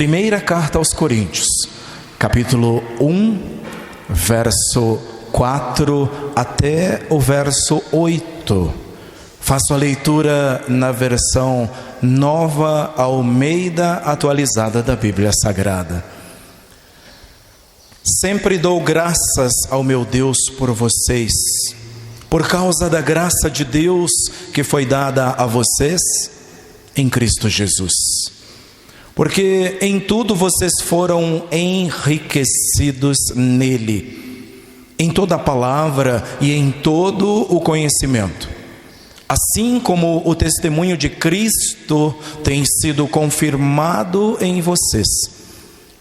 Primeira carta aos Coríntios, capítulo 1, verso 4 até o verso 8. Faço a leitura na versão Nova Almeida atualizada da Bíblia Sagrada. Sempre dou graças ao meu Deus por vocês, por causa da graça de Deus que foi dada a vocês em Cristo Jesus. Porque em tudo vocês foram enriquecidos nele, em toda a palavra e em todo o conhecimento. Assim como o testemunho de Cristo tem sido confirmado em vocês,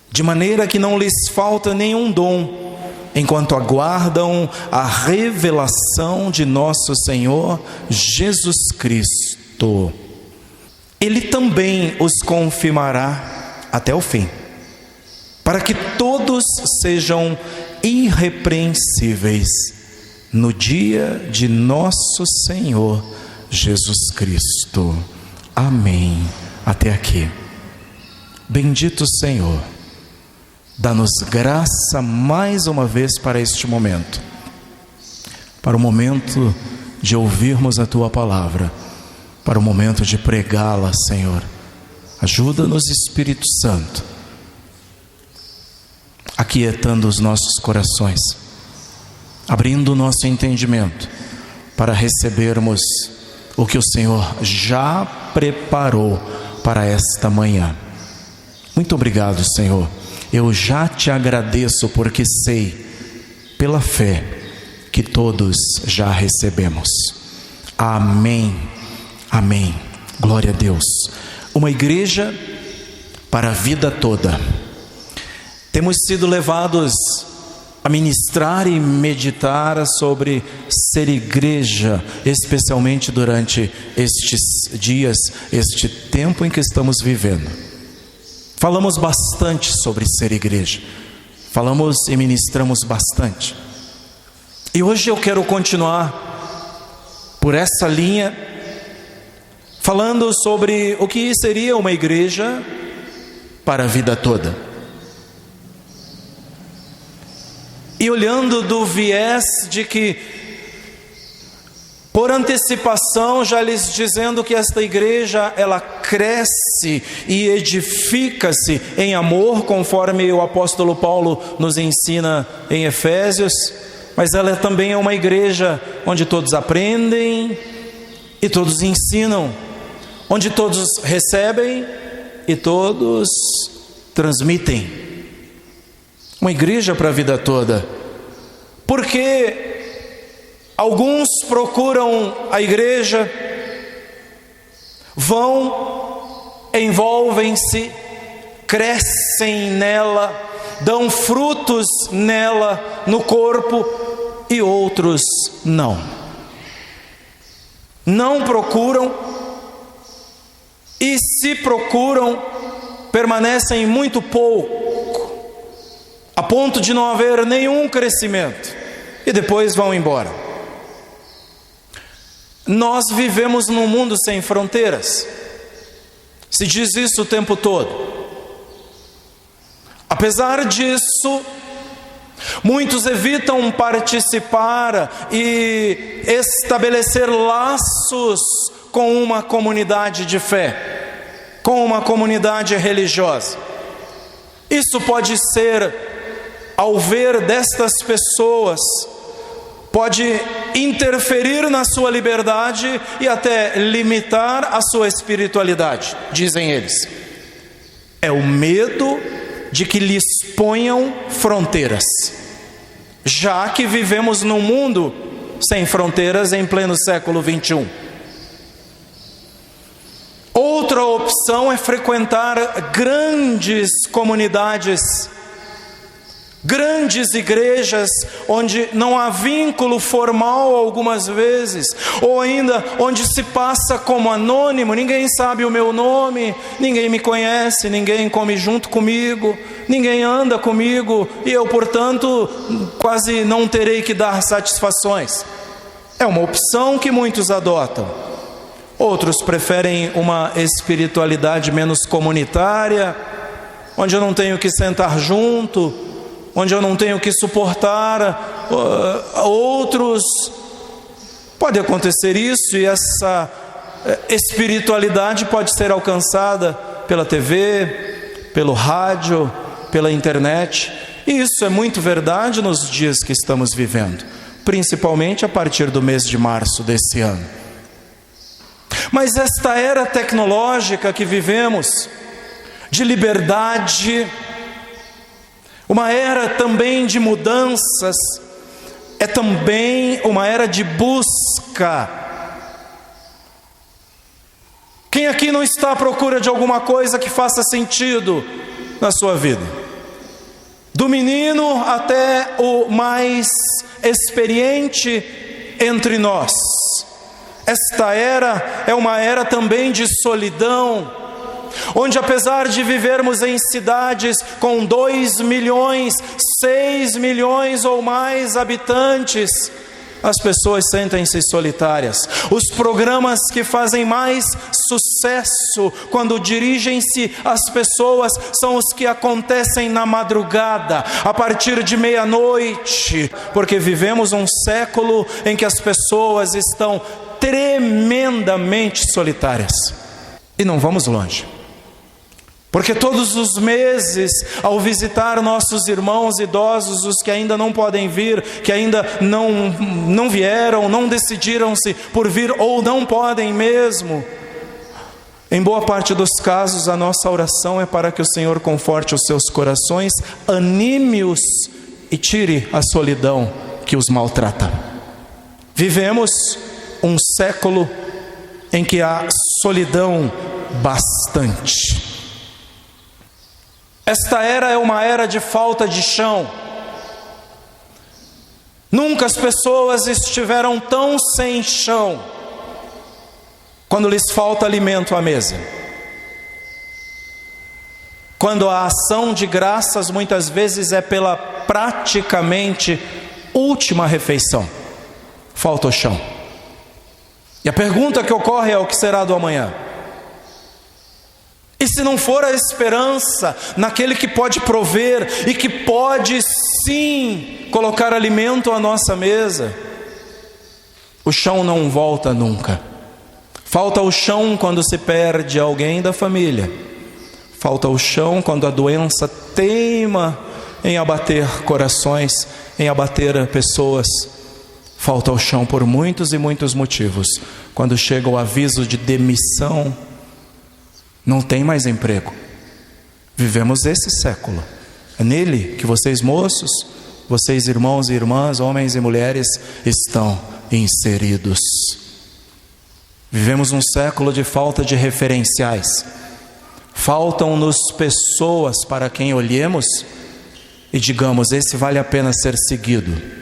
de maneira que não lhes falta nenhum dom, enquanto aguardam a revelação de nosso Senhor Jesus Cristo. Ele também os confirmará até o fim, para que todos sejam irrepreensíveis no dia de nosso Senhor Jesus Cristo. Amém. Até aqui. Bendito Senhor, dá-nos graça mais uma vez para este momento, para o momento de ouvirmos a Tua palavra, para o momento de pregá-la, Senhor. Ajuda-nos, Espírito Santo, aquietando os nossos corações, abrindo o nosso entendimento para recebermos o que o Senhor já preparou para esta manhã. Muito obrigado, Senhor. Eu já te agradeço porque sei, pela fé, que todos já recebemos. Amém. Amém. Glória a Deus. Uma igreja para a vida toda. Temos sido levados a ministrar e meditar sobre ser igreja, especialmente durante estes dias, este tempo em que estamos vivendo. Falamos bastante sobre ser igreja. Falamos e ministramos bastante. E hoje eu quero continuar por essa linha, falando sobre o que seria uma igreja para a vida toda. E olhando do viés de que, por antecipação, já lhes dizendo que esta igreja, ela cresce e edifica-se em amor, conforme o apóstolo Paulo nos ensina em Efésios, mas ela também é uma igreja onde todos aprendem e todos ensinam, onde todos recebem e todos transmitem. Uma igreja para a vida toda. Porque alguns procuram a igreja, vão, envolvem-se, crescem nela, dão frutos nela, no corpo, e outros não. Não procuram, e se procuram, permanecem muito pouco, a ponto de não haver nenhum crescimento, e depois vão embora. Nós vivemos num mundo sem fronteiras, se diz isso o tempo todo. Apesar disso, muitos evitam participar e estabelecer laços com uma comunidade de fé, com uma comunidade religiosa. Isso pode ser, ao ver destas pessoas, pode interferir na sua liberdade e até limitar a sua espiritualidade, dizem eles. É o medo de que lhes ponham fronteiras, já que vivemos num mundo sem fronteiras em pleno século 21. Outra opção é frequentar grandes comunidades, grandes igrejas, onde não há vínculo formal algumas vezes, ou ainda onde se passa como anônimo, ninguém sabe o meu nome, ninguém me conhece, ninguém come junto comigo, ninguém anda comigo, e eu, portanto, quase não terei que dar satisfações. É uma opção que muitos adotam. Outros preferem uma espiritualidade menos comunitária, onde eu não tenho que sentar junto, onde eu não tenho que suportar outros. Pode acontecer isso, e essa espiritualidade pode ser alcançada pela TV, pelo rádio, pela internet. E isso é muito verdade nos dias que estamos vivendo, principalmente a partir do mês de março desse ano. Mas esta era tecnológica que vivemos, de liberdade, uma era também de mudanças, é também uma era de busca. Quem aqui não está à procura de alguma coisa que faça sentido na sua vida? Do menino até o mais experiente entre nós. Esta era é uma era também de solidão, onde apesar de vivermos em cidades com 2 milhões, 6 milhões ou mais habitantes, as pessoas sentem-se solitárias. Os programas que fazem mais sucesso quando dirigem-se às pessoas são os que acontecem na madrugada, a partir de meia-noite, porque vivemos um século em que as pessoas estão tremendamente solitárias. E não vamos longe, porque todos os meses, ao visitar nossos irmãos idosos, os que ainda não podem vir, que ainda não vieram, não decidiram-se por vir ou não podem mesmo, em boa parte dos casos a nossa oração é para que o Senhor conforte os seus corações, anime-os e tire a solidão que os maltrata. Vivemos um século em que há solidão bastante. Esta era é uma era de falta de chão. Nunca as pessoas estiveram tão sem chão quando lhes falta alimento à mesa. Quando a ação de graças muitas vezes é pela praticamente última refeição. Falta o chão. E a pergunta que ocorre é: o que será do amanhã? E se não for a esperança naquele que pode prover e que pode sim colocar alimento à nossa mesa, o chão não volta nunca. Falta o chão quando se perde alguém da família. Falta o chão quando a doença teima em abater corações, em abater pessoas. Falta o chão por muitos e muitos motivos. Quando chega o aviso de demissão, não tem mais emprego. Vivemos esse século. É nele que vocês moços, vocês irmãos e irmãs, homens e mulheres, estão inseridos. Vivemos um século de falta de referenciais. Faltam-nos pessoas para quem olhemos e digamos: esse vale a pena ser seguido.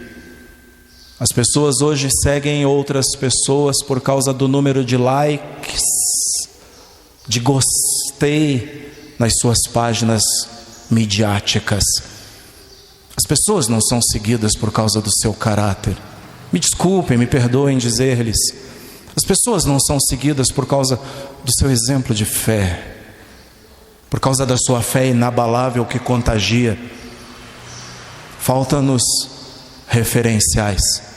As pessoas hoje seguem outras pessoas por causa do número de likes, de gostei nas suas páginas midiáticas. As pessoas não são seguidas por causa do seu caráter. Me desculpem, me perdoem dizer-lhes. As pessoas não são seguidas por causa do seu exemplo de fé, por causa da sua fé inabalável que contagia. Falta-nos referenciais.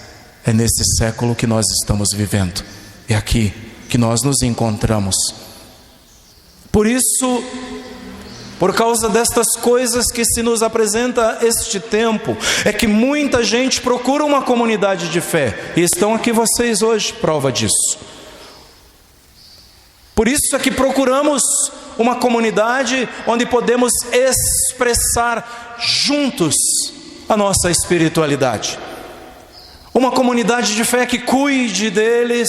É nesse século que nós estamos vivendo. É aqui que nós nos encontramos. Por isso, por causa destas coisas que se nos apresenta este tempo, é que muita gente procura uma comunidade de fé. E estão aqui vocês hoje, prova disso. Por isso é que procuramos uma comunidade onde podemos expressar juntos a nossa espiritualidade. Uma comunidade de fé que cuide deles,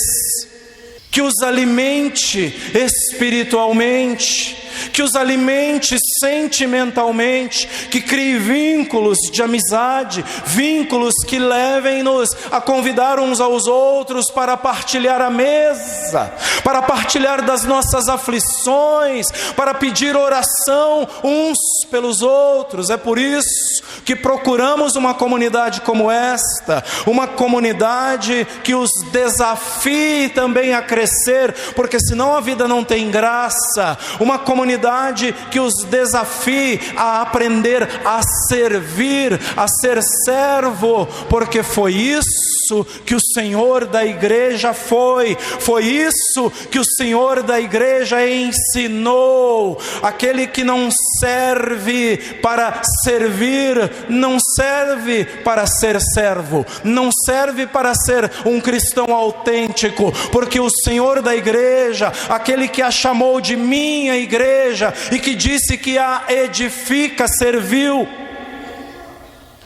que os alimente espiritualmente, que os alimente sentimentalmente, que crie vínculos de amizade, vínculos que levem-nos a convidar uns aos outros para partilhar a mesa, para partilhar das nossas aflições, para pedir oração uns pelos outros. É por isso que procuramos uma comunidade como esta, uma comunidade que os desafie também a crescer, porque senão a vida não tem graça. Uma comunidade comunidade que os desafie a aprender a servir, a ser servo, porque foi isso que o Senhor da igreja foi isso que o Senhor da igreja ensinou. Aquele que não serve para servir, não serve para ser servo, não serve para ser um cristão autêntico, porque o Senhor da igreja, aquele que a chamou de minha igreja e que disse que a edifica, serviu.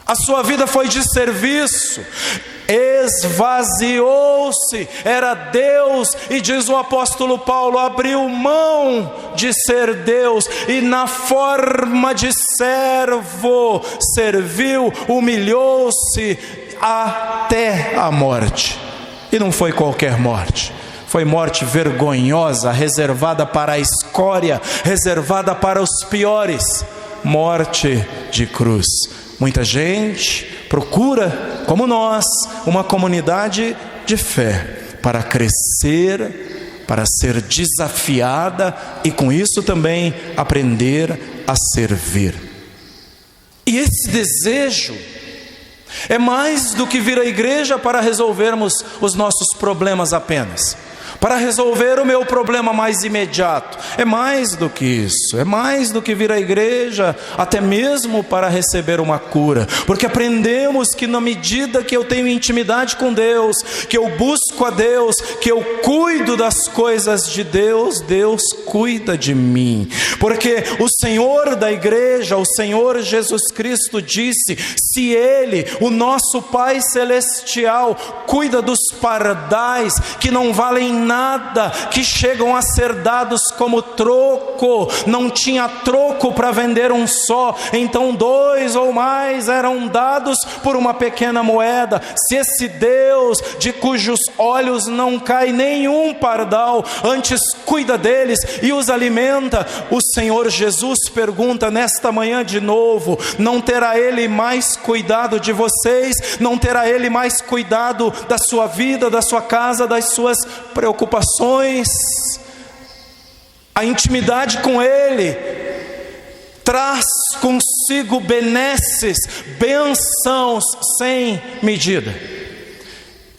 A sua vida foi de serviço, esvaziou-se, era Deus, e diz o apóstolo Paulo, abriu mão de ser Deus, e na forma de servo, serviu, humilhou-se até a morte. E não foi qualquer morte, foi morte vergonhosa, reservada para a escória, reservada para os piores, morte de cruz. Muita gente procura, como nós, uma comunidade de fé para crescer, para ser desafiada e com isso também aprender a servir. E esse desejo é mais do que vir à igreja para resolvermos os nossos problemas apenas, para resolver o meu problema mais imediato. É mais do que isso, é mais do que vir à igreja, até mesmo para receber uma cura, porque aprendemos que na medida que eu tenho intimidade com Deus, que eu busco a Deus, que eu cuido das coisas de Deus, Deus cuida de mim, porque o Senhor da igreja, o Senhor Jesus Cristo disse, se Ele, o nosso Pai Celestial, cuida dos pardais que não valem nada, que chegam a ser dados como troco, não tinha troco para vender um só, então 2 ou mais eram dados por uma pequena moeda. Se esse Deus, de cujos olhos não cai nenhum pardal, antes cuida deles e os alimenta, o Senhor Jesus pergunta nesta manhã de novo, não terá Ele mais cuidado de vocês? Não terá Ele mais cuidado da sua vida, da sua casa, das suas preocupações? A intimidade com Ele traz consigo benesses, bênçãos sem medida.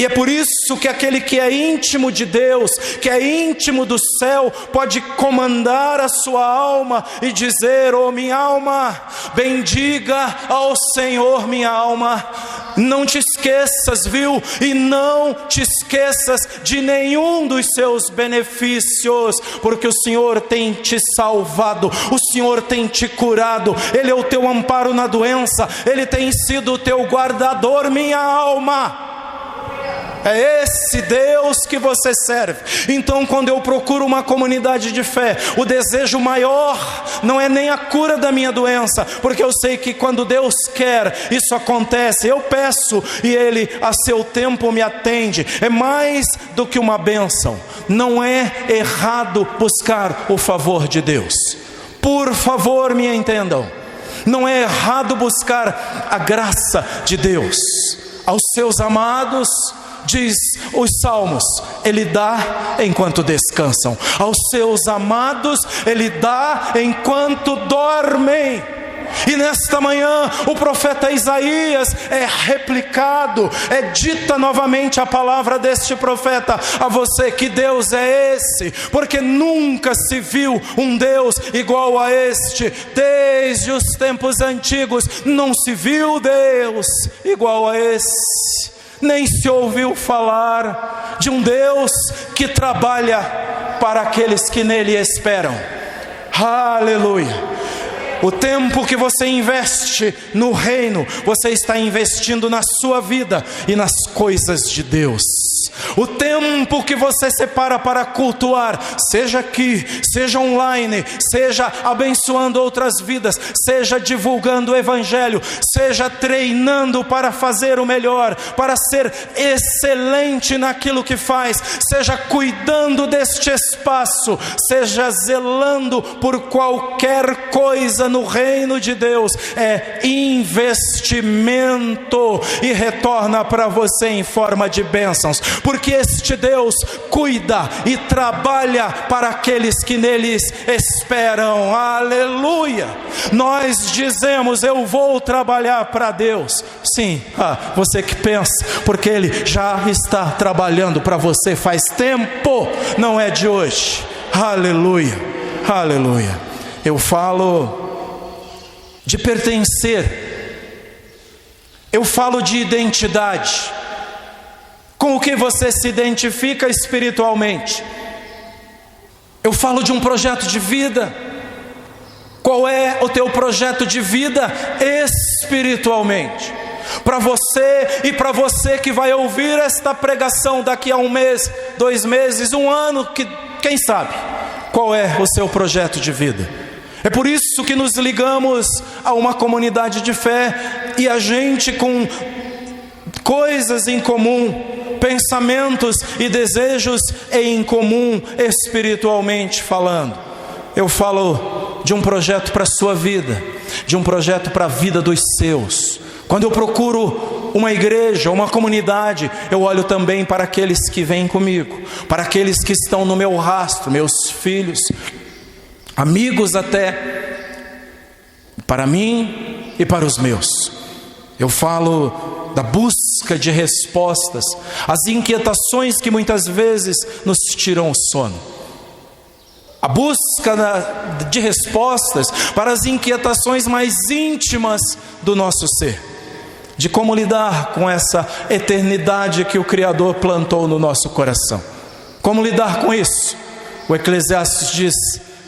E é por isso que aquele que é íntimo de Deus, que é íntimo do céu, pode comandar a sua alma e dizer, oh minha alma, bendiga ao Senhor minha alma. Não te esqueças, viu? E não te esqueças de nenhum dos seus benefícios, porque o Senhor tem te salvado, o Senhor tem te curado, Ele é o teu amparo na doença, Ele tem sido o teu guardador, minha alma. É esse Deus que você serve. Então, quando eu procuro uma comunidade de fé, o desejo maior não é nem a cura da minha doença, porque eu sei que quando Deus quer, isso acontece. Eu peço e Ele a seu tempo me atende. É mais do que uma bênção. Não é errado buscar o favor de Deus. Por favor, me entendam. Não é errado buscar a graça de Deus aos seus amados. Diz os salmos, Ele dá enquanto descansam, aos seus amados Ele dá enquanto dormem. E nesta manhã o profeta Isaías é replicado, é dita novamente a palavra deste profeta a você, que Deus é esse, porque nunca se viu um Deus igual a este, desde os tempos antigos não se viu Deus igual a esse. Nem se ouviu falar de um Deus que trabalha para aqueles que nele esperam. Aleluia! O tempo que você investe no reino, você está investindo na sua vida e nas coisas de Deus. O tempo que você separa para cultuar, seja aqui, seja online, seja abençoando outras vidas, seja divulgando o Evangelho, seja treinando para fazer o melhor, para ser excelente naquilo que faz, seja cuidando deste espaço, seja zelando por qualquer coisa no reino de Deus, é investimento e retorna para você em forma de bênçãos. porque este Deus cuida e trabalha para aqueles que neles esperam. Aleluia! Nós dizemos: eu vou trabalhar para Deus. Sim, você que pensa, porque Ele já está trabalhando para você faz tempo, não é de hoje. Aleluia, aleluia. Eu falo de pertencer, eu falo de identidade. Com o que você se identifica espiritualmente? Eu falo de um projeto de vida. Qual é o teu projeto de vida espiritualmente? Para você e para você que vai ouvir esta pregação daqui a 1 mês, 2 meses, 1 ano, quem sabe? Qual é o seu projeto de vida? É por isso que nos ligamos a uma comunidade de fé e a gente com coisas em comum, pensamentos e desejos em comum espiritualmente falando. Eu falo de um projeto para a sua vida, de um projeto para a vida dos seus. Quando eu procuro uma igreja, uma comunidade, eu olho também para aqueles que vêm comigo, para aqueles que estão no meu rastro, meus filhos, amigos até, para mim e para os meus. Eu falo da busca de respostas às inquietações que muitas vezes nos tiram o sono. A busca de respostas para as inquietações mais íntimas do nosso ser. De como lidar com essa eternidade que o Criador plantou no nosso coração. Como lidar com isso? O Eclesiastes diz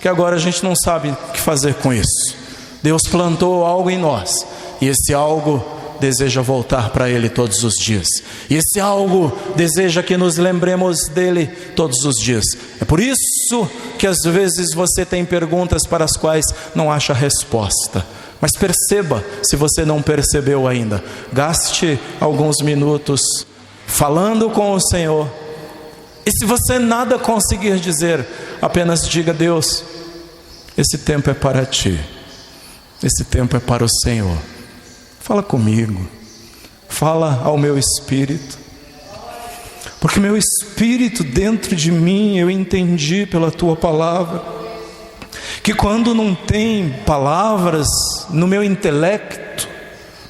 que agora a gente não sabe o que fazer com isso. Deus plantou algo em nós, e esse algo deseja voltar para Ele todos os dias. E esse algo deseja que nos lembremos dEle todos os dias. É por isso que às vezes você tem perguntas para as quais não acha resposta. Mas perceba, se você não percebeu ainda, gaste alguns minutos falando com o Senhor. E se você nada conseguir dizer, apenas diga: Deus, esse tempo é para Ti, esse tempo é para o Senhor. Fala comigo, fala ao meu espírito, porque meu espírito dentro de mim, eu entendi pela Tua palavra, que quando não tem palavras no meu intelecto,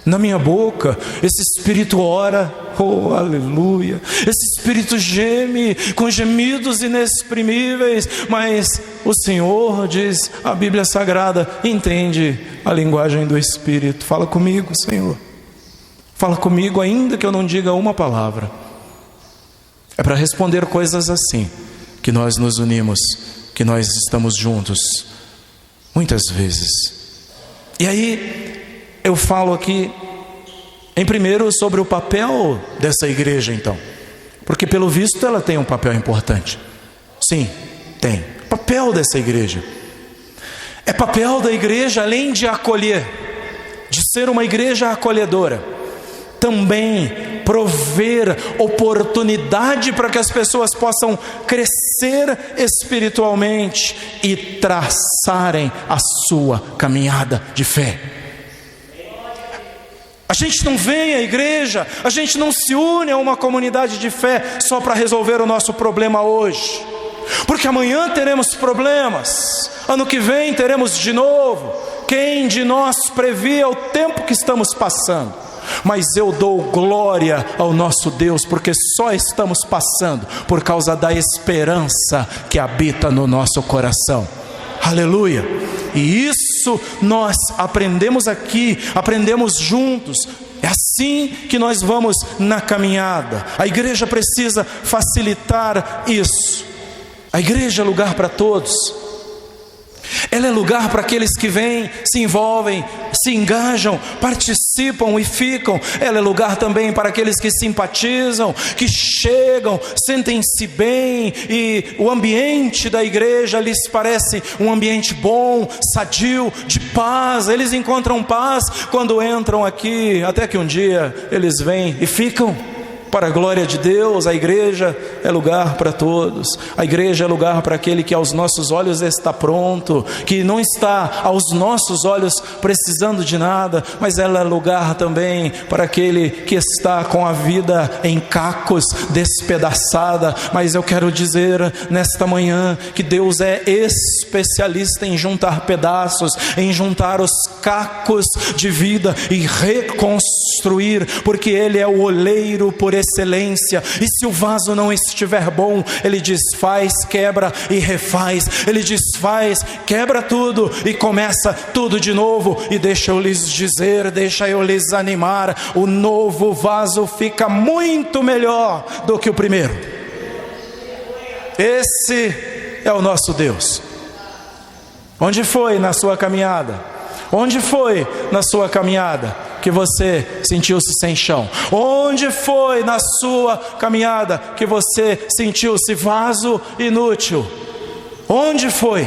na minha boca, esse espírito ora, oh aleluia, esse espírito geme com gemidos inexprimíveis, mas o Senhor, diz a Bíblia Sagrada, entende a linguagem do espírito. Fala comigo, Senhor, fala comigo, ainda que eu não diga uma palavra. É para responder coisas assim que nós nos unimos, que nós estamos juntos muitas vezes. E aí eu falo aqui em primeiro sobre o papel dessa igreja, então, porque pelo visto ela tem um papel importante. Sim, tem. O papel dessa igreja é papel da igreja, além de acolher, de ser uma igreja acolhedora, também prover oportunidade para que as pessoas possam crescer espiritualmente e traçarem a sua caminhada de fé. A gente não vem à igreja, a gente não se une a uma comunidade de fé só para resolver o nosso problema hoje, porque amanhã teremos problemas, ano que vem teremos de novo. Quem de nós previa o tempo que estamos passando? Mas eu dou glória ao nosso Deus, porque só estamos passando por causa da esperança que habita no nosso coração. Aleluia! E isso nós aprendemos aqui, aprendemos juntos. É assim que nós vamos na caminhada. A igreja precisa facilitar isso. A igreja é lugar para todos. Ela é lugar para aqueles que vêm, se envolvem, se engajam, participam e ficam. Ela é lugar também para aqueles que simpatizam, que chegam, sentem-se bem, e o ambiente da igreja lhes parece um ambiente bom, sadio, de paz. Eles encontram paz quando entram aqui, até que um dia eles vêm e ficam. para a glória de Deus. A igreja é lugar para todos. A igreja é lugar para aquele que aos nossos olhos está pronto, que não está aos nossos olhos precisando de nada, mas ela é lugar também para aquele que está com a vida em cacos, despedaçada. Mas eu quero dizer nesta manhã que Deus é especialista em juntar pedaços, em juntar os cacos de vida e reconstruir, porque Ele é o oleiro por excelência. E se o vaso não estiver bom, Ele desfaz, quebra e refaz. Ele desfaz, quebra tudo e começa tudo de novo. E deixa eu lhes dizer, deixa eu lhes animar, o novo vaso fica muito melhor do que o primeiro. Esse é o nosso Deus. Onde foi na sua caminhada? Onde foi na sua caminhada que você sentiu-se sem chão? Onde foi na sua caminhada que você sentiu-se vaso inútil? Onde foi?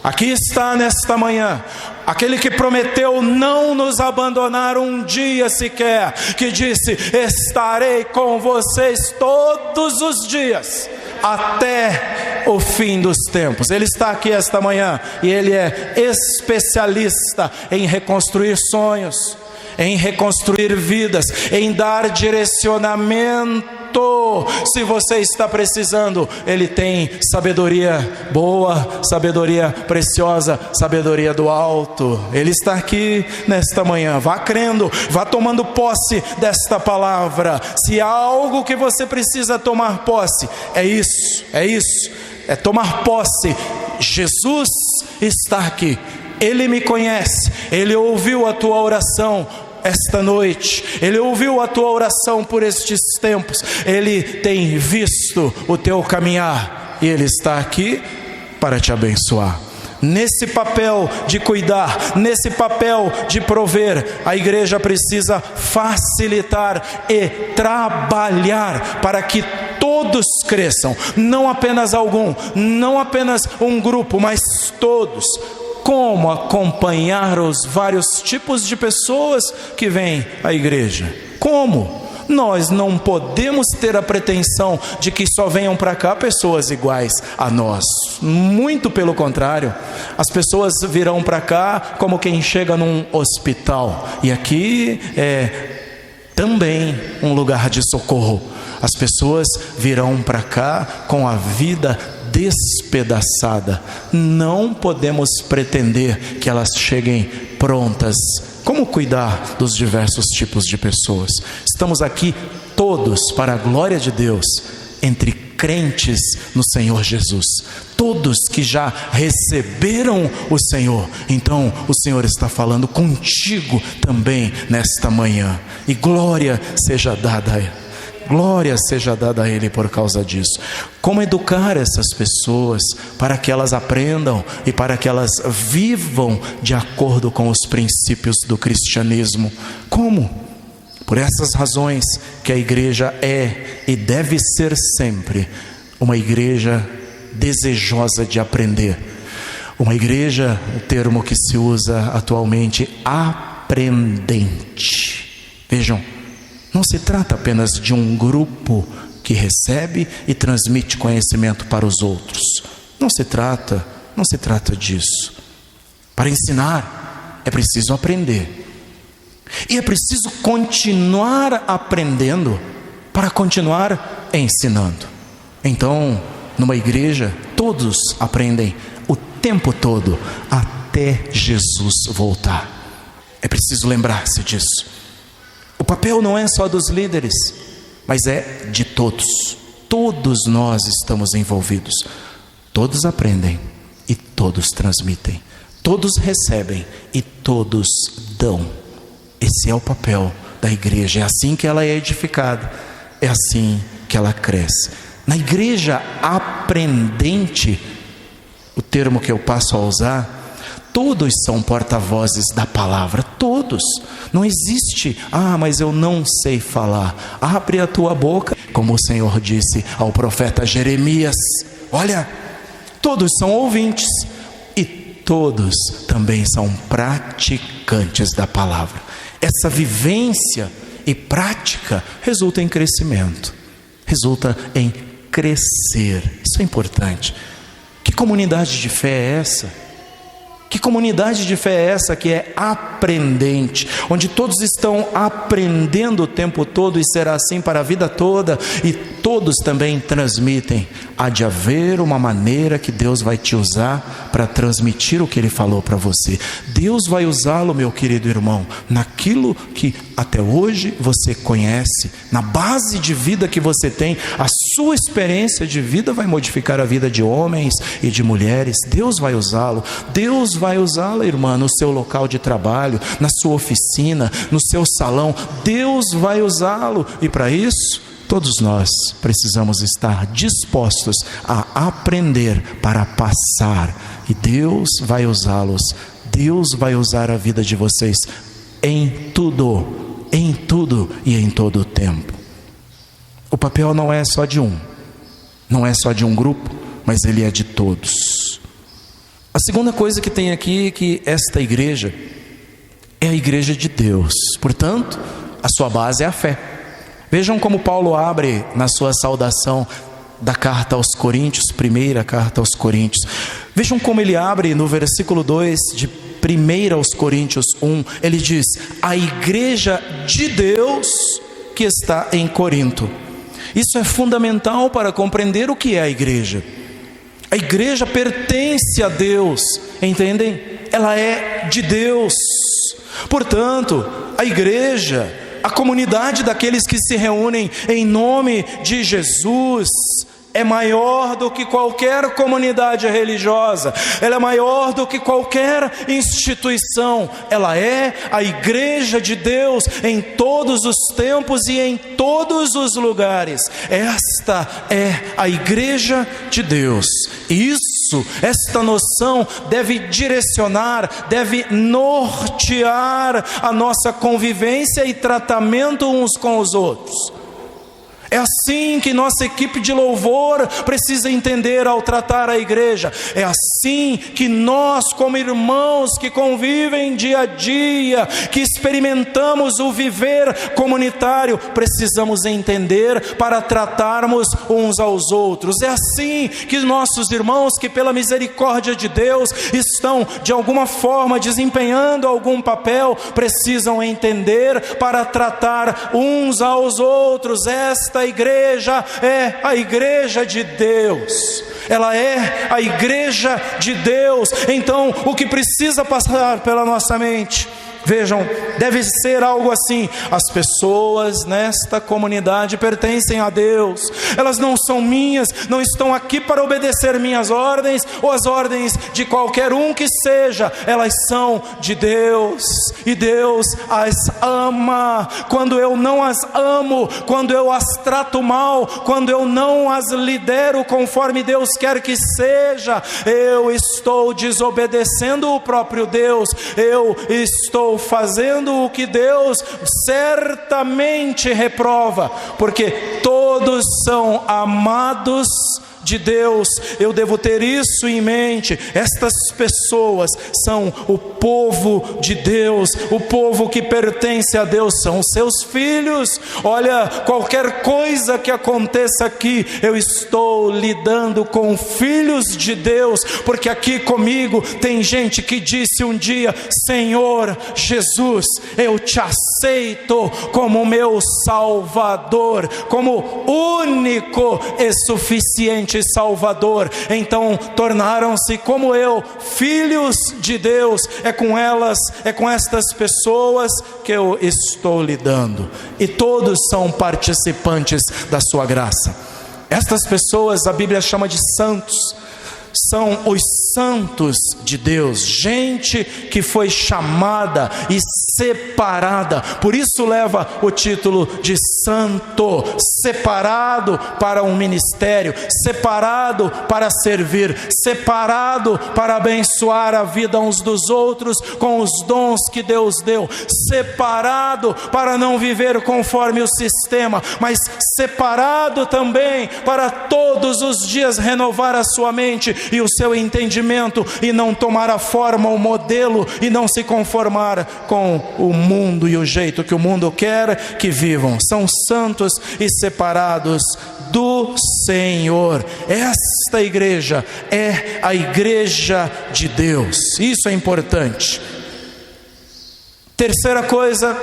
Aqui está nesta manhã aquele que prometeu não nos abandonar um dia sequer, que disse: estarei com vocês todos os dias até o fim dos tempos. Ele está aqui esta manhã e Ele é especialista em reconstruir sonhos, em reconstruir vidas, em dar direcionamento. Se você está precisando, Ele tem sabedoria boa, sabedoria preciosa, sabedoria do alto. Ele está aqui nesta manhã. Vá crendo, vá tomando posse desta palavra. Se há algo que você precisa tomar posse, é isso, é tomar posse. Jesus está aqui, Ele me conhece, Ele ouviu a tua oração esta noite, Ele ouviu a tua oração por estes tempos, Ele tem visto o teu caminhar e Ele está aqui para te abençoar. Nesse papel de cuidar, nesse papel de prover, a igreja precisa facilitar e trabalhar para que todos cresçam, não apenas algum, não apenas um grupo, mas todos. Como acompanhar os vários tipos de pessoas que vêm à igreja? Como? Nós não podemos ter a pretensão de que só venham para cá pessoas iguais a nós. Muito pelo contrário, as pessoas virão para cá como quem chega num hospital. E aqui é também um lugar de socorro. As pessoas virão para cá com a vida despedaçada. Não podemos pretender que elas cheguem prontas. Como cuidar dos diversos tipos de pessoas? Estamos aqui todos para a glória de Deus, entre crentes no Senhor Jesus, todos que já receberam o Senhor. Então o Senhor está falando contigo também nesta manhã, e glória seja dada a Ele. Glória seja dada a Ele por causa disso. Como educar essas pessoas para que elas aprendam e para que elas vivam de acordo com os princípios do cristianismo? Como? Por essas razões que a igreja é e deve ser sempre uma igreja desejosa de aprender. Uma igreja, o termo que se usa atualmente, aprendente. Vejam, não se trata apenas de um grupo que recebe e transmite conhecimento para os outros. Não se trata disso. Para ensinar, é preciso aprender. E é preciso continuar aprendendo para continuar ensinando. Então, numa igreja, todos aprendem o tempo todo até Jesus voltar. É preciso lembrar-se disso. O papel não é só dos líderes, mas é de todos. Todos nós estamos envolvidos. Todos aprendem e todos transmitem. Todos recebem e todos dão. Esse é o papel da igreja. É assim que ela é edificada. É assim que ela cresce. Na igreja aprendente, o termo que eu passo a usar, todos são porta-vozes da palavra, todos. Não existe, mas eu não sei falar. Abre a tua boca, como o Senhor disse ao profeta Jeremias. Olha, todos são ouvintes e todos também são praticantes da palavra. Essa vivência e prática resulta em crescimento, resulta em crescer. Isso é importante. Que comunidade de fé é essa? Que comunidade de fé é essa que é aprendente, onde todos estão aprendendo o tempo todo, e será assim para a vida toda, e todos também transmitem? Há de haver uma maneira que Deus vai te usar para transmitir o que Ele falou para você. Deus vai usá-lo, meu querido irmão, naquilo que até hoje você conhece, na base de vida que você tem. A sua experiência de vida vai modificar a vida de homens e de mulheres. Deus vai usá-lo. Deus vai usá-la, irmã, no seu local de trabalho, na sua oficina, no seu salão. Deus vai usá-lo, e para isso todos nós precisamos estar dispostos a aprender para passar, e Deus vai usá-los. Deus vai usar a vida de vocês em tudo e em todo o tempo. O papel não é só de um, não é só de um grupo, mas ele é de todos. A segunda coisa que tem aqui é que esta igreja é a igreja de Deus, portanto, a sua base é a fé. Vejam como Paulo abre na sua saudação da carta aos Coríntios, primeira carta aos Coríntios. Vejam como ele abre no versículo 2 de 1 aos Coríntios 1, ele diz: a igreja de Deus que está em Corinto. Isso é fundamental para compreender o que é a igreja. A igreja pertence a Deus, entendem? Ela é de Deus. Portanto, a igreja, a comunidade daqueles que se reúnem em nome de Jesus, é maior do que qualquer comunidade religiosa, ela é maior do que qualquer instituição. Ela é a igreja de Deus em todos os tempos e em todos os lugares. Esta é a igreja de Deus. Esta noção deve direcionar, deve nortear a nossa convivência e tratamento uns com os outros. É assim que nossa equipe de louvor precisa entender ao tratar a igreja. É assim que nós, como irmãos que convivem dia a dia, que experimentamos o viver comunitário, precisamos entender para tratarmos uns aos outros. É assim que nossos irmãos, que pela misericórdia de Deus estão de alguma forma desempenhando algum papel, precisam entender para tratar uns aos outros. Esta igreja é a igreja de Deus, ela é a igreja de Deus. Então, o que precisa passar pela nossa mente, vejam, deve ser algo assim: as pessoas nesta comunidade pertencem a Deus, elas não são minhas, não estão aqui para obedecer minhas ordens ou as ordens de qualquer um que seja, elas são de Deus, e Deus as ama. Quando eu não as amo, quando eu as trato mal, quando eu não as lidero conforme Deus quer que seja, eu estou desobedecendo o próprio Deus, eu estou fazendo o que Deus certamente reprova, porque todos são amados de Deus. Eu devo ter isso em mente. Estas pessoas são o povo de Deus, o povo que pertence a Deus, são seus filhos. Olha, qualquer coisa que aconteça aqui, eu estou lidando com filhos de Deus, porque aqui comigo tem gente que disse um dia: Senhor Jesus, eu te aceito como meu Salvador, como único e suficiente Salvador. Então tornaram-se como eu, filhos de Deus. É com elas, é com estas pessoas que eu estou lidando, e todos são participantes da sua graça. Estas pessoas a Bíblia chama de santos, são os santos de Deus, gente que foi chamada e separada, por isso leva o título de santo, separado para um ministério, separado para servir, separado para abençoar a vida uns dos outros com os dons que Deus deu, separado para não viver conforme o sistema, mas separado também para todos os dias renovar a sua mente e o seu entendimento, e não tomar a forma, o modelo, e não se conformar com o mundo e o jeito que o mundo quer que vivam. São santos e separados do Senhor. Esta igreja é a igreja de Deus. Isso é importante. Terceira coisa,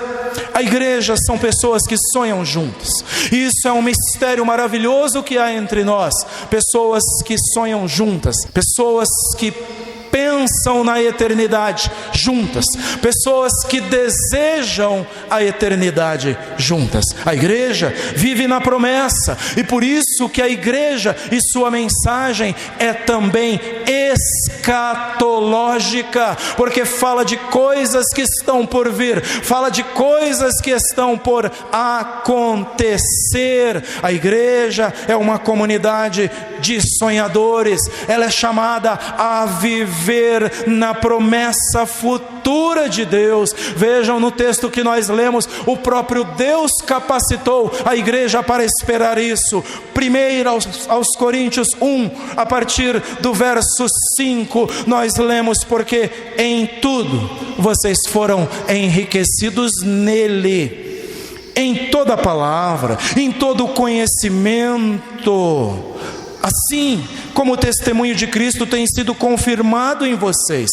a igreja são pessoas que sonham juntas. Isso é um mistério maravilhoso que há entre nós. Pessoas que sonham juntas, pessoas que pensam na eternidade juntas, pessoas que desejam a eternidade juntas. A igreja vive na promessa, e por isso que a igreja e sua mensagem é também escatológica, porque fala de coisas que estão por vir, fala de coisas que estão por acontecer. A igreja é uma comunidade de sonhadores, ela é chamada a viver na promessa futura de Deus. Vejam no texto que nós lemos, o próprio Deus capacitou a igreja para esperar isso. Primeiro aos Coríntios 1, a partir do verso 5, nós lemos: porque em tudo vocês foram enriquecidos nele, em toda palavra, em todo conhecimento, assim como o testemunho de Cristo tem sido confirmado em vocês,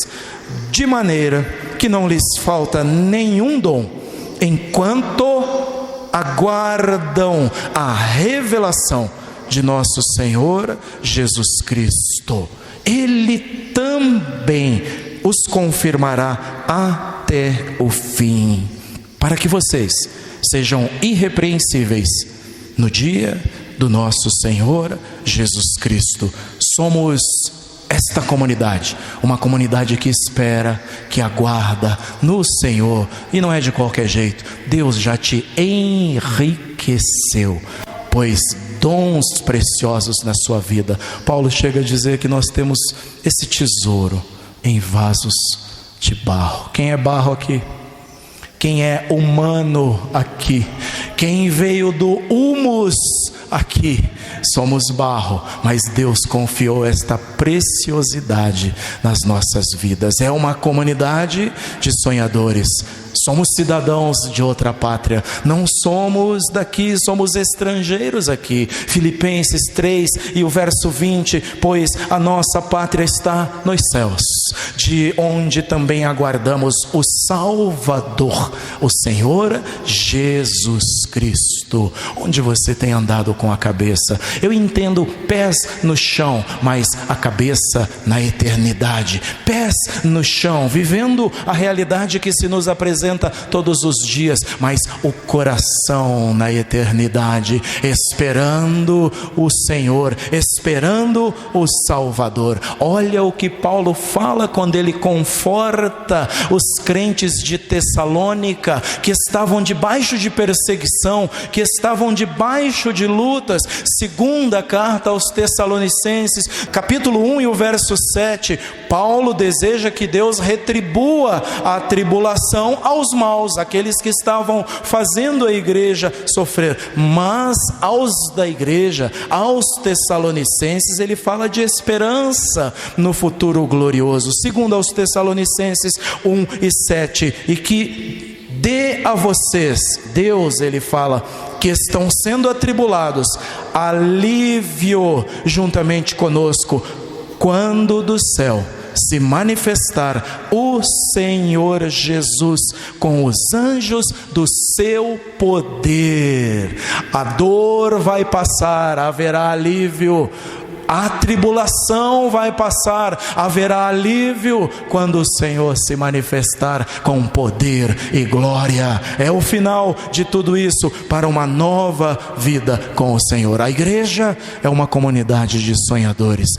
de maneira que não lhes falta nenhum dom, enquanto aguardam a revelação de nosso Senhor Jesus Cristo. Ele também os confirmará até o fim, para que vocês sejam irrepreensíveis no dia do nosso Senhor Jesus Cristo. Somos esta comunidade, uma comunidade que espera, que aguarda no Senhor, e não é de qualquer jeito. Deus já te enriqueceu, pois dons preciosos na sua vida. Paulo chega a dizer que nós temos esse tesouro em vasos de barro. Quem é barro aqui? Quem é humano aqui? Quem veio do humus aqui? Somos barro, mas Deus confiou esta preciosidade nas nossas vidas. É uma comunidade de sonhadores. Somos cidadãos de outra pátria, não somos daqui, somos estrangeiros aqui. Filipenses 3 e o verso 20: pois a nossa pátria está nos céus, de onde também aguardamos o Salvador, o Senhor Jesus Cristo. Onde você tem andado com a cabeça? Eu entendo pés no chão, mas a cabeça na eternidade. Pés no chão, vivendo a realidade que se nos apresenta todos os dias, mas o coração na eternidade, esperando o Senhor, esperando o Salvador. Olha o que Paulo fala quando ele conforta os crentes de Tessalônica, que estavam debaixo de perseguição, que estavam debaixo de lutas. Segunda carta aos Tessalonicenses, capítulo 1 e o verso 7, Paulo deseja que Deus retribua a tribulação aos maus, aqueles que estavam fazendo a igreja sofrer. Mas aos da igreja, aos Tessalonicenses, ele fala de esperança no futuro glorioso. Segundo aos Tessalonicenses 1 e 7, e que dê a vocês, Deus, ele fala, que estão sendo atribulados, alívio juntamente conosco, quando do céu se manifestar o Senhor Jesus com os anjos do seu poder. A dor vai passar, haverá alívio. A tribulação vai passar, haverá alívio quando o Senhor se manifestar com poder e glória. É o final de tudo isso para uma nova vida com o Senhor. A igreja é uma comunidade de sonhadores.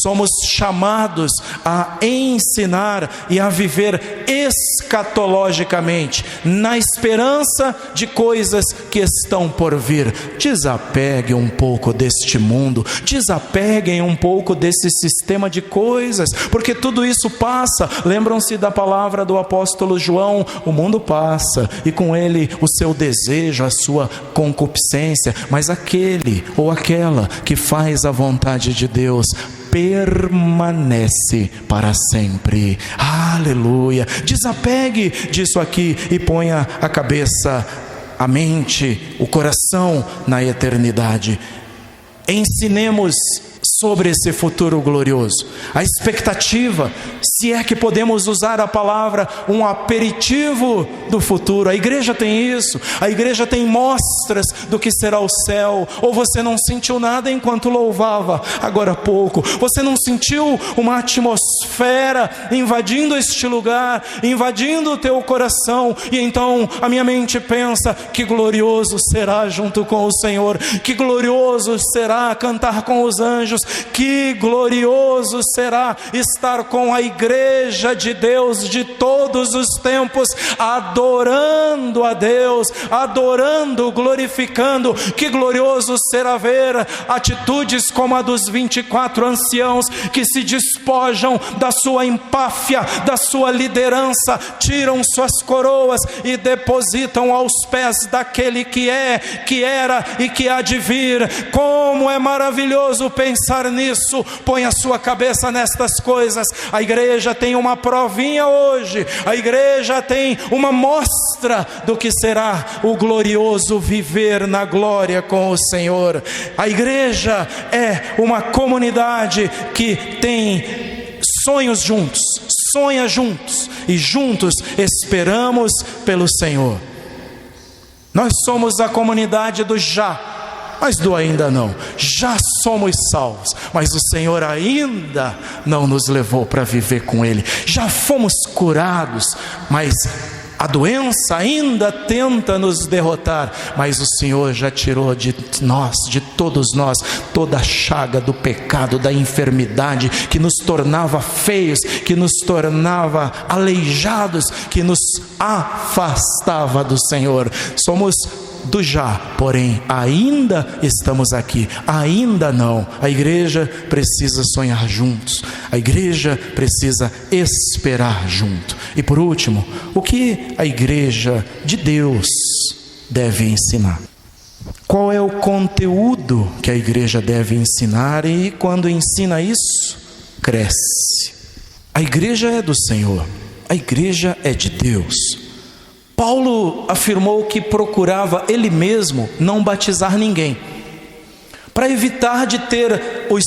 Somos chamados a ensinar e a viver escatologicamente, na esperança de coisas que estão por vir. Desapegue um pouco deste mundo, desapeguem um pouco desse sistema de coisas, porque tudo isso passa. Lembram-se da palavra do apóstolo João: o mundo passa e com ele o seu desejo, a sua concupiscência, mas aquele ou aquela que faz a vontade de Deus permanece para sempre. Aleluia. Desapegue disso aqui e ponha a cabeça, a mente, o coração na eternidade. Ensinemos sobre esse futuro glorioso, a expectativa, se é que podemos usar a palavra, um aperitivo do futuro. A igreja tem isso, a igreja tem mostras do que será o céu. Ou você não sentiu nada enquanto louvava agora há pouco? Você não sentiu uma atmosfera invadindo este lugar, invadindo o teu coração? E então a minha mente pensa: que glorioso será junto com o Senhor, que glorioso será cantar com os anjos, que glorioso será estar com a igreja de Deus de todos os tempos, adorando a Deus, adorando, glorificando. Que glorioso será ver atitudes como a dos 24 anciãos que se despojam da sua empáfia, da sua liderança, tiram suas coroas e depositam aos pés daquele que é, que era e que há de vir. Como é maravilhoso pensar nisso. Põe a sua cabeça nestas coisas. A igreja tem uma provinha hoje, a igreja tem uma mostra do que será o glorioso viver na glória com o Senhor. A igreja é uma comunidade que tem sonhos juntos, sonha juntos, e juntos esperamos pelo Senhor. Nós somos a comunidade do já, mas do ainda não. Já somos salvos, mas o Senhor ainda não nos levou para viver com Ele. Já fomos curados, mas a doença ainda tenta nos derrotar, mas o Senhor já tirou de nós, de todos nós, toda a chaga do pecado, da enfermidade que nos tornava feios, que nos tornava aleijados, que nos afastava do Senhor. Somos do já, porém ainda estamos aqui, ainda não. A igreja precisa sonhar juntos, a igreja precisa esperar junto. E por último, o que a igreja de Deus deve ensinar? Qual é o conteúdo que a igreja deve ensinar? E quando ensina isso, cresce. A igreja é do Senhor, a igreja é de Deus. Paulo afirmou que procurava ele mesmo não batizar ninguém, para evitar de ter os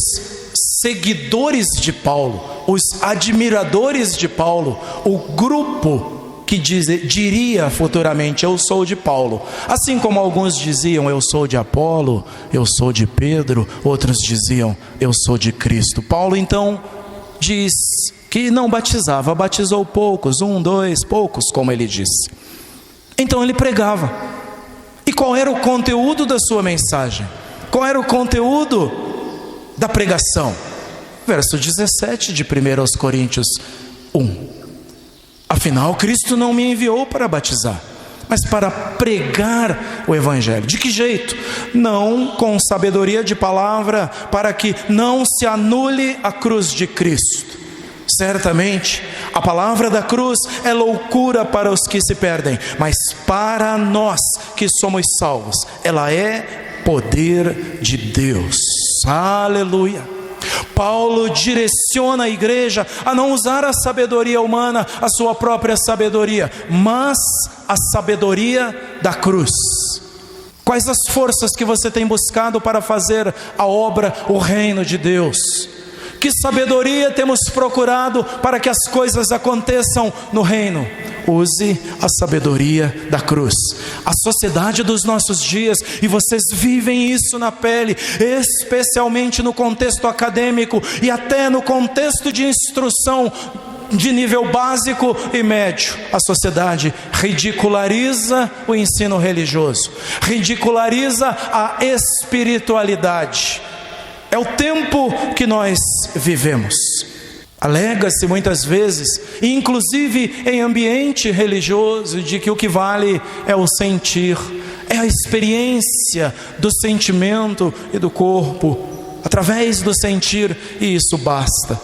seguidores de Paulo, os admiradores de Paulo, o grupo que diria futuramente: eu sou de Paulo. Assim como alguns diziam: eu sou de Apolo, eu sou de Pedro, outros diziam: eu sou de Cristo. Paulo então diz que não batizava, batizou poucos, 1, 2, poucos, como ele disse. Então ele pregava. E qual era o conteúdo da sua mensagem? Qual era o conteúdo da pregação? Verso 17 de 1 Coríntios 1. Afinal, Cristo não me enviou para batizar, mas para pregar o Evangelho. De que jeito? Não com sabedoria de palavra, para que não se anule a cruz de Cristo. Certamente, a palavra da cruz é loucura para os que se perdem, mas para nós que somos salvos, ela é poder de Deus. Aleluia! Paulo direciona a igreja a não usar a sabedoria humana, a sua própria sabedoria, mas a sabedoria da cruz. Quais as forças que você tem buscado para fazer a obra, o reino de Deus? Que sabedoria temos procurado para que as coisas aconteçam no reino? Use a sabedoria da cruz. A sociedade dos nossos dias, e vocês vivem isso na pele, especialmente no contexto acadêmico e até no contexto de instrução de nível básico e médio. A sociedade ridiculariza o ensino religioso, ridiculariza a espiritualidade. É o tempo que nós vivemos. Alega-se muitas vezes, inclusive em ambiente religioso, de que o que vale é o sentir, é a experiência do sentimento e do corpo, através do sentir, e isso basta.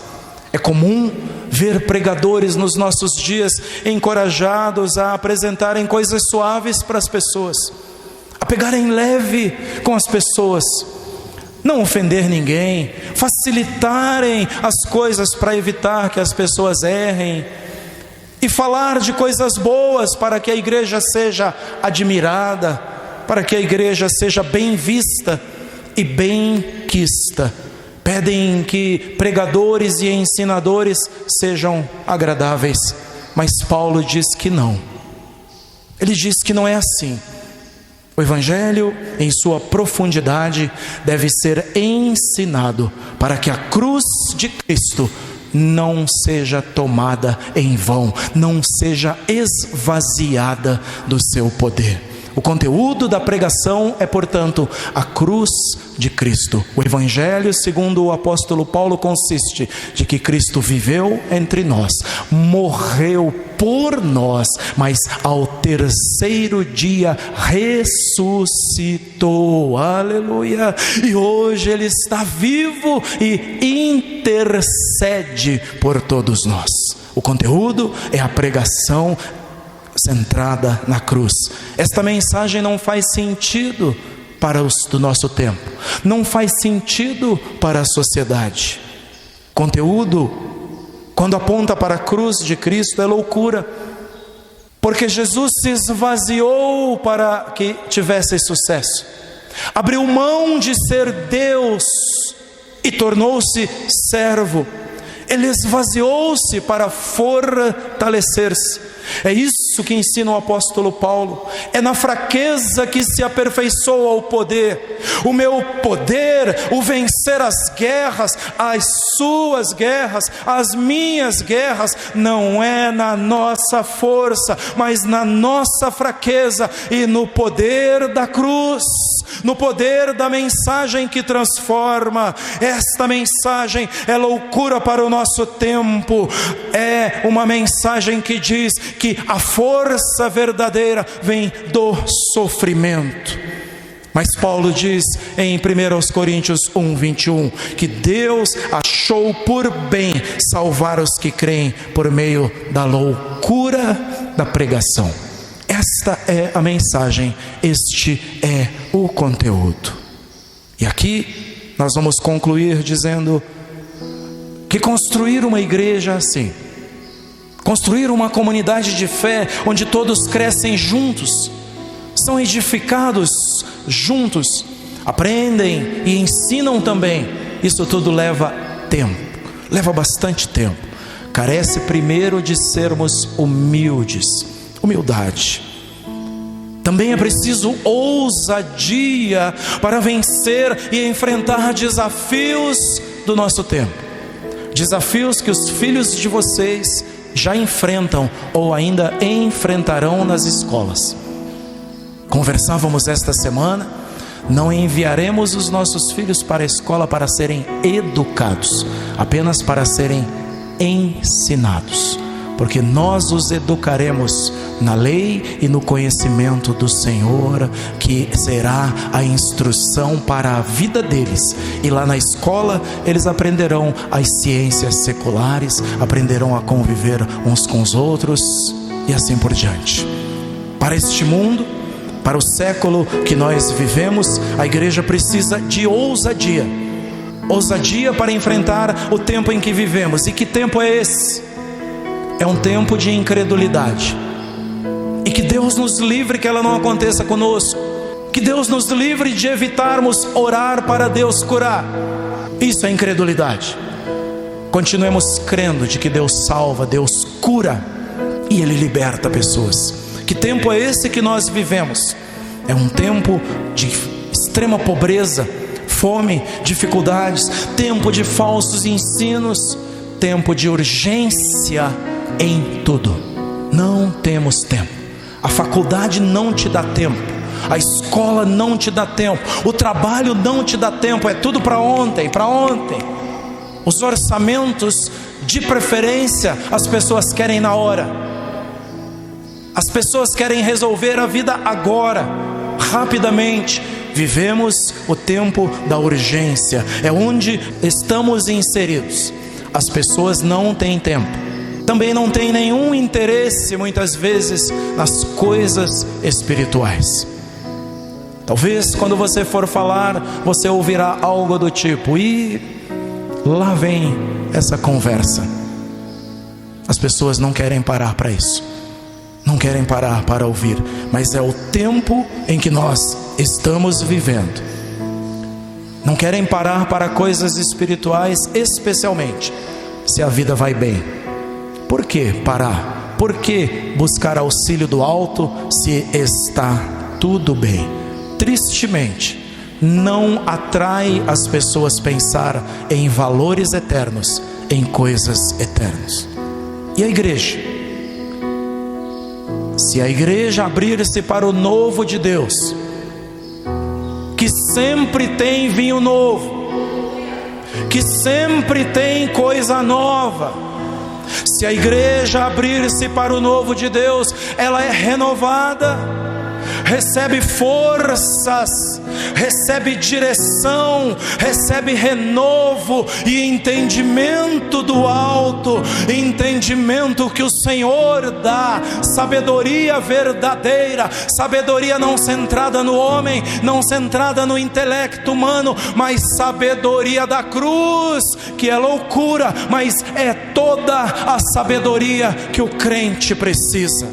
É comum ver pregadores nos nossos dias encorajados a apresentarem coisas suaves para as pessoas, a pegarem leve com as pessoas, não ofender ninguém, facilitarem as coisas para evitar que as pessoas errem. e falar de coisas boas para que a igreja seja admirada, para que a igreja seja bem vista e bem quista. Pedem que pregadores e ensinadores sejam agradáveis, mas Paulo diz que não. Ele diz que não é assim. O Evangelho, em sua profundidade, deve ser ensinado para que a cruz de Cristo não seja tomada em vão, não seja esvaziada do seu poder. O conteúdo da pregação é, portanto, a cruz de Cristo. O Evangelho, segundo o apóstolo Paulo, consiste de que Cristo viveu entre nós, morreu por nós, mas ao terceiro dia ressuscitou, aleluia, e hoje Ele está vivo e intercede por todos nós. O conteúdo é a pregação centrada na cruz. Esta mensagem não faz sentido para os do nosso tempo, não faz sentido para a sociedade. Conteúdo, quando aponta para a cruz de Cristo, é loucura, porque Jesus se esvaziou para que tivesse sucesso, abriu mão de ser Deus e tornou-se servo. Ele esvaziou-se para fortalecer-se. É isso que ensina o apóstolo Paulo. É na fraqueza que se aperfeiçoa o poder. O meu poder, o vencer as guerras, as suas guerras, as minhas guerras, não é na nossa força, mas na nossa fraqueza e no poder da cruz, no poder da mensagem que transforma. Esta mensagem é loucura para o nosso tempo. É uma mensagem que diz que a força verdadeira vem do sofrimento. Mas Paulo diz em 1 Coríntios 1:21 que Deus achou por bem salvar os que creem por meio da loucura da pregação. Esta é a mensagem, este é o conteúdo. E aqui nós vamos concluir dizendo que construir uma igreja assim, construir uma comunidade de fé onde todos crescem juntos, são edificados juntos, aprendem e ensinam também, isso tudo leva tempo, leva bastante tempo. Carece primeiro de sermos humildes, humildade. Também é preciso ousadia para vencer e enfrentar desafios do nosso tempo, desafios que os filhos de vocês já enfrentam ou ainda enfrentarão nas escolas. Conversávamos esta semana, não enviaremos os nossos filhos para a escola para serem educados, apenas para serem ensinados, porque nós os educaremos na lei e no conhecimento do Senhor, que será a instrução para a vida deles. E lá na escola eles aprenderão as ciências seculares, aprenderão a conviver uns com os outros e assim por diante. Para este mundo, para o século que nós vivemos, a igreja precisa de ousadia. Ousadia para enfrentar o tempo em que vivemos. E que tempo é esse? É um tempo de incredulidade. E que Deus nos livre que ela não aconteça conosco. Que Deus nos livre de evitarmos orar para Deus curar. Isso é incredulidade. Continuemos crendo de que Deus salva, Deus cura e Ele liberta pessoas. Que tempo é esse que nós vivemos? É um tempo de extrema pobreza, fome, dificuldades, tempo de falsos ensinos, tempo de urgência em tudo. Não temos tempo. A faculdade não te dá tempo, a escola não te dá tempo, o trabalho não te dá tempo, é tudo para ontem, para ontem. Os orçamentos, de preferência, as pessoas querem na hora. As pessoas querem resolver a vida agora, rapidamente. Vivemos o tempo da urgência, é onde estamos inseridos. As pessoas não têm tempo. Também não tem nenhum interesse, muitas vezes, nas coisas espirituais. Talvez quando você for falar, você ouvirá algo do tipo: e lá vem essa conversa. As pessoas não querem parar para isso, não querem parar para ouvir, mas é o tempo em que nós estamos vivendo. Não querem parar para coisas espirituais, especialmente se a vida vai bem. Por que parar? Por que buscar auxílio do alto se está tudo bem? Tristemente, não atrai as pessoas pensar em valores eternos, em coisas eternas. E a igreja? Se a igreja abrir-se para o novo de Deus, que sempre tem vinho novo, que sempre tem coisa nova, se a igreja abrir-se para o novo de Deus, ela é renovada, recebe forças, recebe direção, recebe renovo e entendimento do alto, entendimento que o Senhor dá, sabedoria verdadeira, sabedoria não centrada no homem, não centrada no intelecto humano, mas sabedoria da cruz, que é loucura, mas é toda a sabedoria que o crente precisa.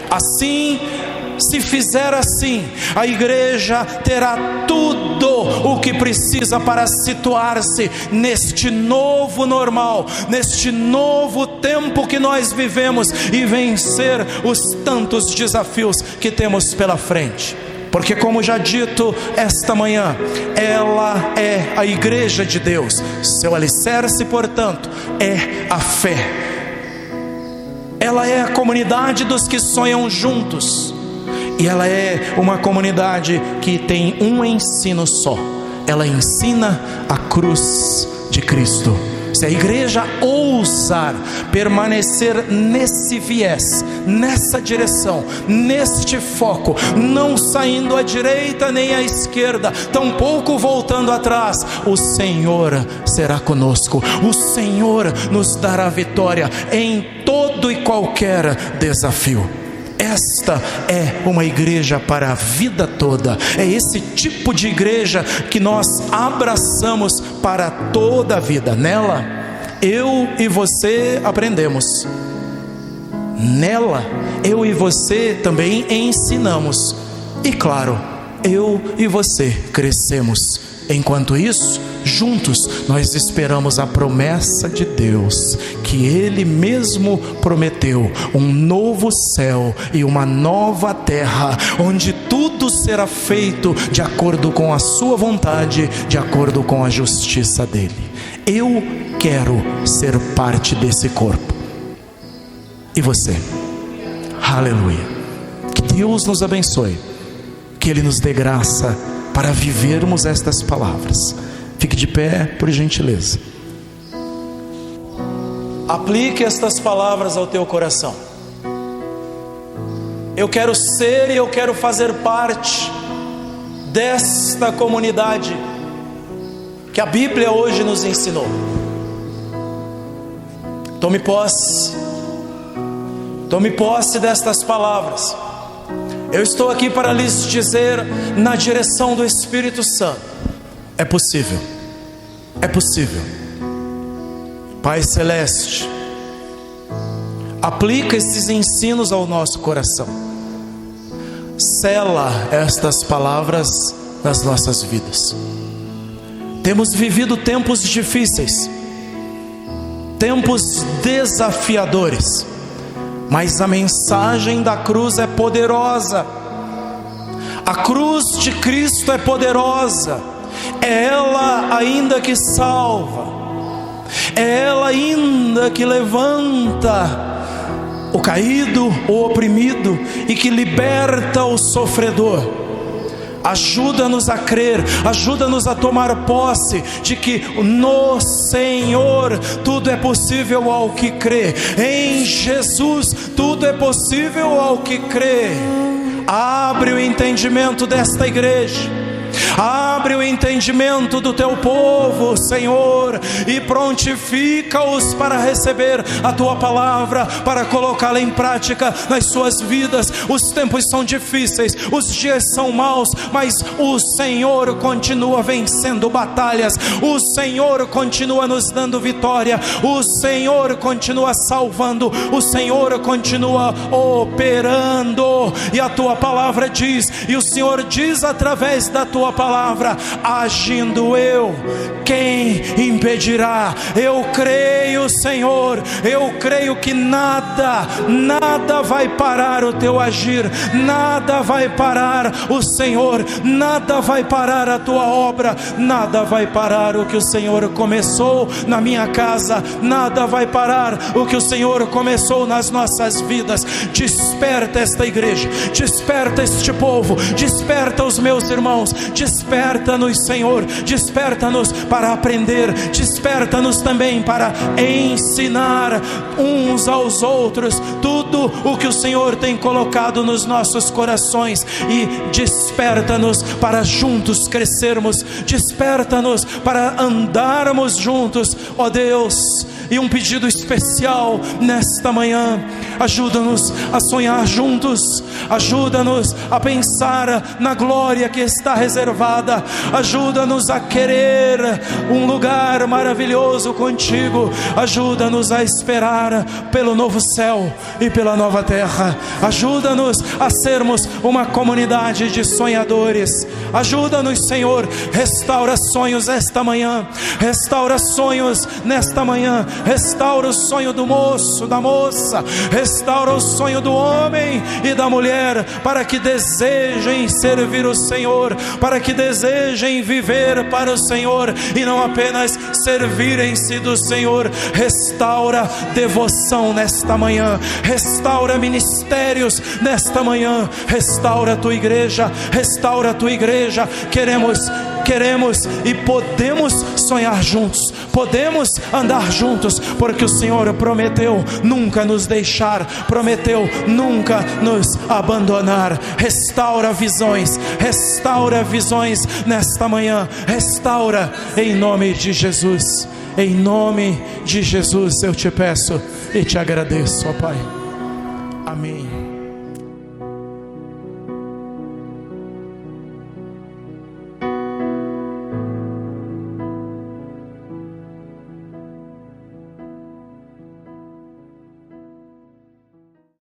Assim, se fizer assim, a igreja terá tudo o que precisa para situar-se neste novo normal, neste novo tempo que nós vivemos e vencer os tantos desafios que temos pela frente. Porque, como já dito esta manhã, ela é a igreja de Deus. Seu alicerce, portanto, é a fé. Ela é a comunidade dos que sonham juntos. E ela é uma comunidade que tem um ensino só. Ela ensina a cruz de Cristo. Se a igreja ousar permanecer nesse viés, nessa direção, neste foco, não saindo à direita nem à esquerda, tampouco voltando atrás, o Senhor será conosco. O Senhor nos dará vitória em todo e qualquer desafio. Esta é uma igreja para a vida toda. É esse tipo de igreja que nós abraçamos para toda a vida. Nela, eu e você aprendemos. Nela, eu e você também ensinamos. E claro, eu e você crescemos. Enquanto isso, juntos nós esperamos a promessa de Deus, que Ele mesmo prometeu, um novo céu e uma nova terra, onde tudo será feito de acordo com a sua vontade, de acordo com a justiça dEle. Eu quero ser parte desse corpo. E você? Aleluia. Que Deus nos abençoe, que Ele nos dê graça para vivermos estas palavras. Fique de pé, por gentileza. Aplique estas palavras ao teu coração. Eu quero ser e eu quero fazer parte desta comunidade que a Bíblia hoje nos ensinou. Tome posse destas palavras. Eu estou aqui para lhes dizer, na direção do Espírito Santo: é possível, é possível. Pai Celeste, aplica esses ensinos ao nosso coração, sela estas palavras nas nossas vidas. Temos vivido tempos difíceis, tempos desafiadores, mas a mensagem da cruz é poderosa. A cruz de Cristo é poderosa. É ela ainda que salva, é ela ainda que levanta o caído, o oprimido, e que liberta o sofredor. Ajuda-nos a crer, ajuda-nos a tomar posse de que no Senhor tudo é possível ao que crê. Em Jesus tudo é possível ao que crê. Abre o entendimento desta igreja, Abre o entendimento do teu povo, Senhor, e prontifica-os para receber a tua palavra, para colocá-la em prática nas suas vidas. Os tempos são difíceis, os dias são maus, mas o Senhor continua vencendo batalhas, o Senhor continua nos dando vitória, o Senhor continua salvando, o Senhor continua operando. E a tua palavra diz, e o Senhor diz através da tua palavra: agindo eu, quem impedirá? Eu creio, Senhor, eu creio que nada vai parar o teu agir, nada vai parar o Senhor, nada vai parar a tua obra, nada vai parar o que o Senhor começou na minha casa, nada vai parar o que o Senhor começou nas nossas vidas. Desperta esta igreja, desperta este povo, desperta os meus irmãos, desperta-nos, Senhor, desperta-nos para aprender, desperta-nos também para ensinar uns aos outros tudo o que o Senhor tem colocado nos nossos corações, e desperta-nos para juntos crescermos, desperta-nos para andarmos juntos, ó Deus. E um pedido especial nesta manhã: ajuda-nos a sonhar juntos, ajuda-nos a pensar na glória que está reservada, ajuda-nos a querer um lugar maravilhoso contigo, ajuda-nos a esperar pelo novo céu e pela nova terra, ajuda-nos a sermos uma comunidade de sonhadores, ajuda-nos, Senhor. Restaura sonhos esta manhã, restaura sonhos nesta manhã, restaura o sonho do moço, da moça, restaura o sonho do homem e da mulher, para que desejem servir o Senhor, para que desejem viver para o Senhor e não apenas servirem-se do Senhor. Restaura devoção nesta manhã, restaura ministérios nesta manhã, restaura a tua igreja, restaura a tua igreja. Queremos e podemos sonhar juntos, podemos andar juntos, porque o Senhor prometeu nunca nos deixar, prometeu nunca nos abandonar. Restaura visões nesta manhã, restaura em nome de Jesus. Em nome de Jesus eu te peço e te agradeço, ó Pai. Amém.